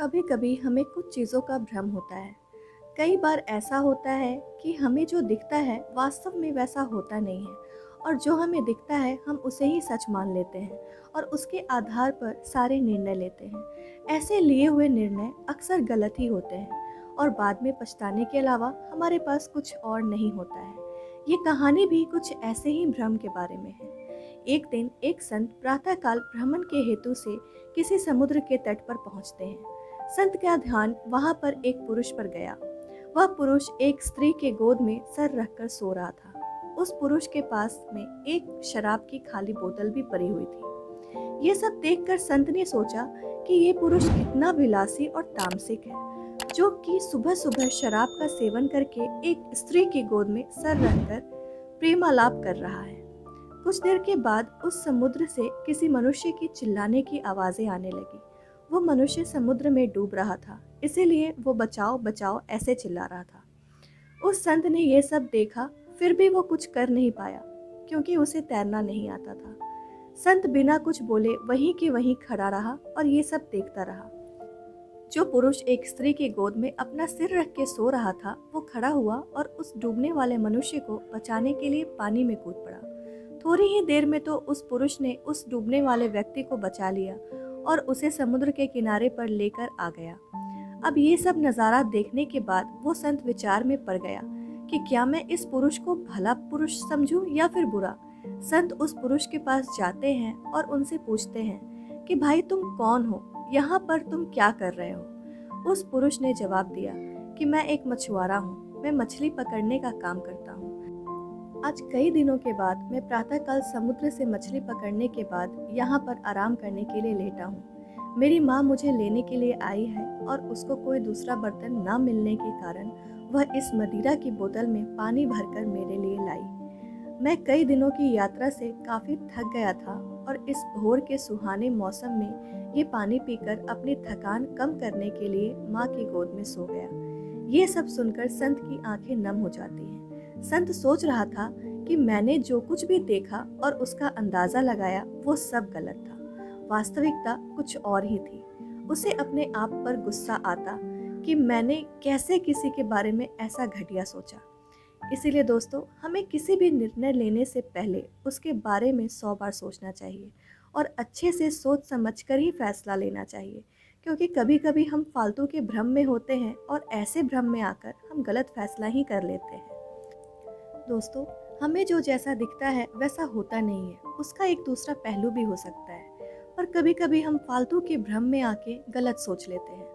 कभी कभी हमें कुछ चीज़ों का भ्रम होता है। कई बार ऐसा होता है कि हमें जो दिखता है वास्तव में वैसा होता नहीं है, और जो हमें दिखता है हम उसे ही सच मान लेते हैं और उसके आधार पर सारे निर्णय लेते हैं। ऐसे लिए हुए निर्णय अक्सर गलत ही होते हैं और बाद में पछताने के अलावा हमारे पास कुछ और नहीं होता है। ये कहानी भी कुछ ऐसे ही भ्रम के बारे में है। एक दिन एक संत प्रातःकाल भ्रमण के हेतु से किसी समुद्र के तट पर पहुंचते हैं। संत का ध्यान वहां पर एक पुरुष पर गया। वह पुरुष एक स्त्री के गोद में सर रखकर सो रहा था। उस पुरुष के पास में एक शराब की खाली बोतल भी पड़ी हुई थी। ये सब देखकर संत ने सोचा कि ये पुरुष कितना विलासी और तामसिक है, जो कि सुबह सुबह शराब का सेवन करके एक स्त्री की गोद में सर रखकर प्रेमालाप कर रहा है। कुछ देर के बाद उस समुद्र से किसी मनुष्य की चिल्लाने की आवाजें आने लगी। वो मनुष्य समुद्र में डूब रहा था, इसीलिए वो बचाओ बचाओ ऐसे चिल्ला रहा था। उस संत ने ये सब देखा, फिर भी वो कुछ कर नहीं पाया क्योंकि उसे तैरना नहीं आता था। संत बिना कुछ बोले वहीं के वहीं खड़ा रहा और ये सब देखता रहा। जो पुरुष एक स्त्री की गोद में अपना सिर रख के सो रहा था, वो खड़ा हुआ और उस डूबने वाले मनुष्य को बचाने के लिए पानी में कूद पड़ा। थोड़ी ही देर में तो उस पुरुष ने उस डूबने वाले व्यक्ति को बचा लिया और उसे समुद्र के किनारे पर लेकर आ गया। अब ये सब नज़ारा देखने के बाद वो संत विचार में पड़ गया कि क्या मैं इस पुरुष को भला पुरुष समझूं या फिर बुरा। संत उस पुरुष के पास जाते हैं और उनसे पूछते हैं कि भाई तुम कौन हो, यहाँ पर तुम क्या कर रहे हो। उस पुरुष ने जवाब दिया कि मैं एक मछुआरा हूँ, मैं मछली पकड़ने का काम करता हूँ। आज कई दिनों के बाद मैं प्रातःकाल समुद्र से मछली पकड़ने के बाद यहाँ पर आराम करने के लिए लेटा हूँ। मेरी माँ मुझे लेने के लिए आई है और उसको कोई दूसरा बर्तन न मिलने के कारण वह इस मदिरा की बोतल में पानी भरकर मेरे लिए लाई। मैं कई दिनों की यात्रा से काफ़ी थक गया था और इस भोर के सुहाने मौसम में ये पानी पीकर अपनी थकान कम करने के लिए माँ की गोद में सो गया। ये सब सुनकर संत की आंखें नम हो जाती हैं। संत सोच रहा था कि मैंने जो कुछ भी देखा और उसका अंदाजा लगाया वो सब गलत था। वास्तविकता कुछ और ही थी। उसे अपने आप पर गुस्सा आता कि मैंने कैसे किसी के बारे में ऐसा घटिया सोचा। इसीलिए दोस्तों, हमें किसी भी निर्णय लेने से पहले उसके बारे में 100 बार सोचना चाहिए और अच्छे से सोच समझकर ही फैसला लेना चाहिए, क्योंकि कभी कभी हम फालतू के भ्रम में होते हैं और ऐसे भ्रम में आकर हम गलत फैसला ही कर लेते हैं। दोस्तों, हमें जो जैसा दिखता है वैसा होता नहीं है, उसका एक दूसरा पहलू भी हो सकता है, पर कभी कभी हम फालतू के भ्रम में आके गलत सोच लेते हैं।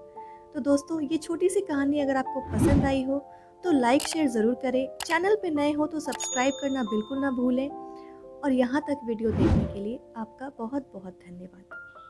तो दोस्तों, ये छोटी सी कहानी अगर आपको पसंद आई हो तो लाइक शेयर ज़रूर करें। चैनल पे नए हो तो सब्सक्राइब करना बिल्कुल ना भूलें। और यहाँ तक वीडियो देखने के लिए आपका बहुत बहुत धन्यवाद।